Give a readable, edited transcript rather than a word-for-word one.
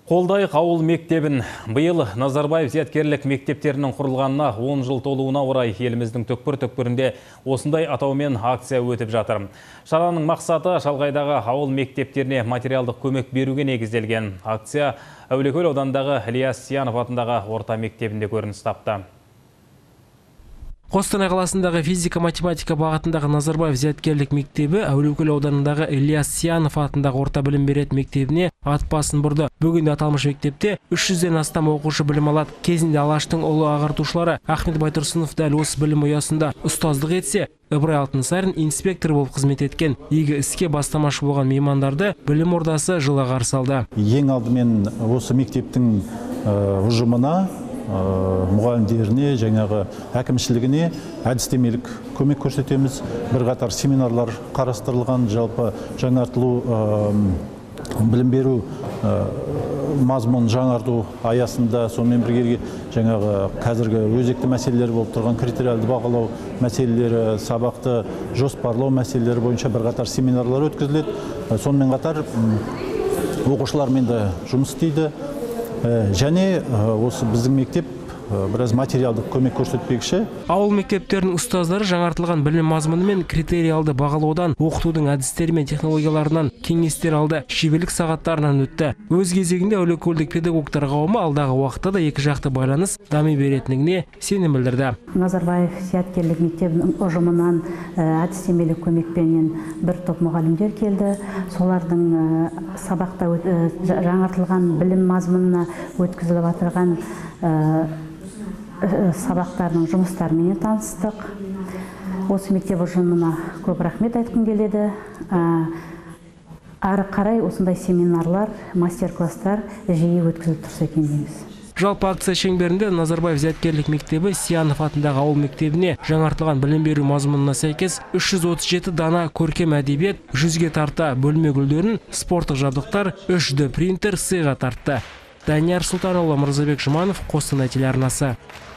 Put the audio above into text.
Қолдайық ауыл мектебін. Биыл Назарбаев зияткерлік мектептерінің құрылғанына 10 жыл толуына орай еліміздің түкпір-түкпірінде осындай атаумен акция өтіп жатыр. Шараның мақсаты шалғайдағы ауыл мектептеріне материалдық көмек беруге негізделген. Акция Әулиекөл ауданындағы Ильяс Сиянов атындағы орта мектебінде көрініс тапты. Қостанай қаласындағы физика-математика бағытындағы Назарбаев зияткерлік мектебі Әулиекөл ауданындағы Ильяс Сиянов атындағы орта білім беретін мектебіне ат басын бұрды. Бүгінде аталмыш мектепте 300-ден астам оқушы білім алады. Кезінде Алаштың ұлы ағартушылары Ахмет Байтұрсынов дәл осы білім ұясында ұстаздық етсе, Ыбырай Алтынсарин инспектор болып қызмет еткен. Игі іске бастамашы болған меймандарды білім ордасы жылы қарсы алды. Ең алдымен осы мектептің ұжымына, мұғалімдеріне, жаңағы әкімшілігіне әдістемелік көмек көрсетеміз. Бірқатар семинарлар қарастырылған, жалпы жаңартылу білім беру мазмұнын жаңарту аясында, сонымен бірге жаңағы қазіргі өзекті мәселелер болып тұрған критериалды бағалау мәселелері, сабақты жоспарлау мәселелері бойынша бірқатар семинарлар өткізіледі. Сонымен қатар оқушылармен де жұмыс істейді. Және осы біздің мектеп біраз материалдық көмек көрсетпекші. Ауыл мектептерінің ұстаздары жаңартылған білім мазмұны мен критериалды бағалаудан, оқытудың әдістері мен технологияларынан кеңестер алды, шеберлік сағаттарынан өтті. Өз кезегінде Әулиекөлдік педагогтар қауымы алдағы уақытта да екі жақты байланыс дами беретініне сенім білдірді. Назарбаев зияткерлік мектебінің ұжымынан әдістемелік көмекпенен бір топ мұғалімдер келді. Солардың сабақта жаңартылған білім мазмұнына өткізіліп отырған сабақтарының жұмыстарымен таныстық. Осы мектеп ұжымына көп рахмет айтқым келеді. Ары қарай осындай семинарлар, мастер-класстар жиі өткізіліп тұрса екен дейміз. Жалпы акция шеңберінде Назарбаев зияткерлік мектебі Сиянов атындағы ауыл мектебіне жаңартылған білім беру мазмұнына сәйкес 337 дана көркем әдебиет, 100-ге тарта бөлме гүлдерін, спорттық жабдықтар, 3D принтер сыйға тартты. Данияр Сұлтанұлы, Мырзабек Жұманов, Қостанай телеарнасы.